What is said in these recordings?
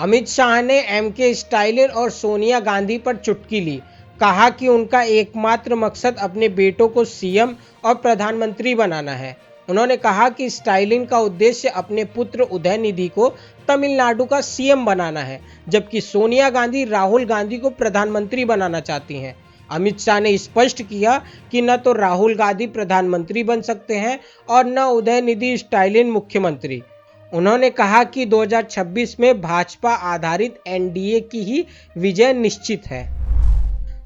अमित शाह ने MK Stalin और सोनिया गांधी पर चुटकी ली। कहा कि उनका एकमात्र मकसद अपने बेटों को सीएम और प्रधानमंत्री बनाना है। उन्होंने कहा कि स्टालिन का उद्देश्य अपने पुत्र उदयनिधि को तमिलनाडु का सीएम बनाना है, जबकि सोनिया गांधी राहुल गांधी को प्रधानमंत्री बनाना चाहती हैं। अमित शाह ने स्पष्ट किया कि न तो राहुल गांधी प्रधानमंत्री बन सकते हैं और न उदयनिधि स्टालिन मुख्यमंत्री। उन्होंने कहा कि 2026 में भाजपा आधारित एनडीए की ही विजय निश्चित है।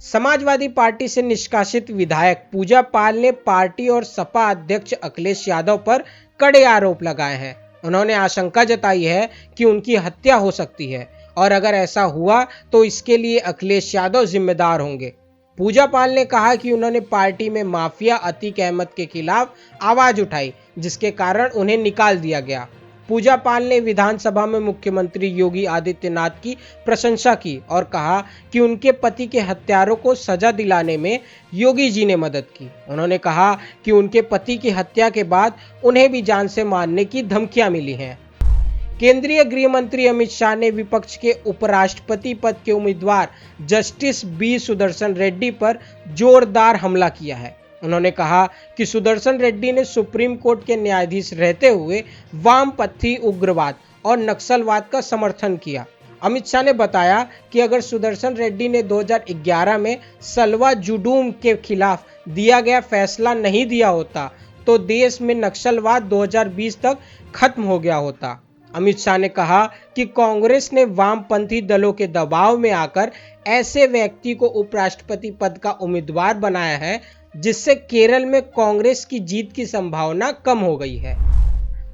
समाजवादी पार्टी से निष्कासित विधायक पूजा पाल ने पार्टी और सपा अध्यक्ष अखिलेश यादव पर कड़े आरोप लगाए हैं। उन्होंने आशंका जताई है कि उनकी हत्या हो सकती है और अगर ऐसा हुआ तो इसके लिए अखिलेश यादव जिम्मेदार होंगे। पूजा पाल ने कहा कि उन्होंने पार्टी में माफिया अतीक अहमद के खिलाफ आवाज उठाई, जिसके कारण उन्हें निकाल दिया गया। पूजा पाल ने विधानसभा में मुख्यमंत्री योगी आदित्यनाथ की प्रशंसा की और कहा कि उनके पति के हत्यारों को सजा दिलाने में योगी जी ने मदद की। उन्होंने कहा कि उनके पति की हत्या के बाद उन्हें भी जान से मारने की धमकियां मिली हैं। केंद्रीय गृह मंत्री अमित शाह ने विपक्ष के उपराष्ट्रपति पद के उम्मीदवार जस्टिस बी सुदर्शन रेड्डी पर जोरदार हमला किया है। उन्होंने कहा कि सुदर्शन रेड्डी ने सुप्रीम कोर्ट के न्यायाधीश रहते हुए वामपंथी उग्रवाद और नक्सलवाद का समर्थन किया। अमित शाह ने बताया कि अगर सुदर्शन रेड्डी ने 2011 में सलवा जुडूम के खिलाफ दिया गया फैसला नहीं दिया होता तो देश में नक्सलवाद 2020 तक खत्म हो गया होता। अमित शाह ने कहा कि कांग्रेस ने वामपंथी दलों के दबाव में आकर ऐसे व्यक्ति को उपराष्ट्रपति पद का उम्मीदवार बनाया है, जिससे केरल में कांग्रेस की जीत की संभावना कम हो गई है।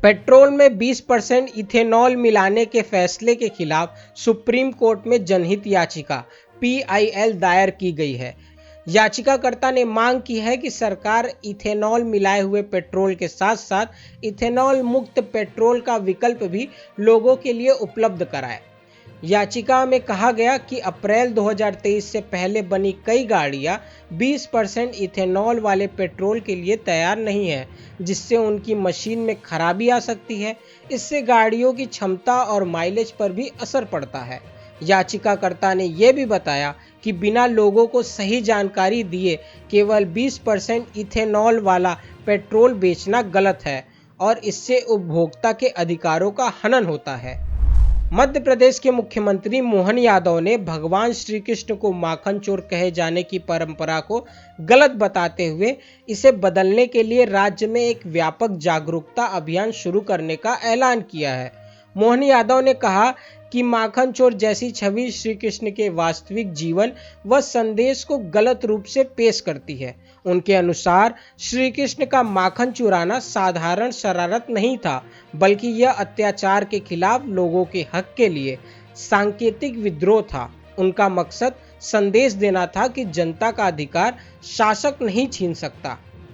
पेट्रोल में 20% इथेनॉल मिलाने के फैसले के खिलाफ सुप्रीम कोर्ट में जनहित याचिका PIL दायर की गई है। याचिकाकर्ता ने मांग की है कि सरकार इथेनॉल मिलाए हुए पेट्रोल के साथ साथ इथेनॉल मुक्त पेट्रोल का विकल्प भी लोगों के लिए उपलब्ध कराए। याचिका में कहा गया कि अप्रैल 2023 से पहले बनी कई गाड़ियां 20% इथेनॉल वाले पेट्रोल के लिए तैयार नहीं है, जिससे उनकी मशीन में खराबी आ सकती है। इससे गाड़ियों की क्षमता और माइलेज पर भी असर पड़ता है। याचिकाकर्ता ने यह भी बताया कि बिना लोगों को सही जानकारी दिए केवल 20% इथेनॉल वाला पेट्रोल बेचना गलत है और इससे उपभोक्ता के अधिकारों का हनन होता है। मध्य प्रदेश के मुख्यमंत्री मोहन यादव ने भगवान श्री कृष्ण को माखन चोर कहे जाने की परंपरा को गलत बताते हुए इसे बदलने के लिए राज्य में एक व्यापक जागरूकता अभियान शुरू करने का ऐलान किया है। मोहन यादव ने कहा कि माखन चोर जैसी छवि श्री कृष्ण के वास्तविक जीवन व संदेश को गलत रूप से पेश करती है। उनके अनुसार श्री कृष्ण का माखन चुराना साधारण शरारत नहीं था, बल्कि यह अत्याचार के खिलाफ लोगों के हक के लिए सांकेतिक विद्रोह था। उनका मकसद संदेश देना था कि जनता का अधिकार शासक नहीं छीन सकता।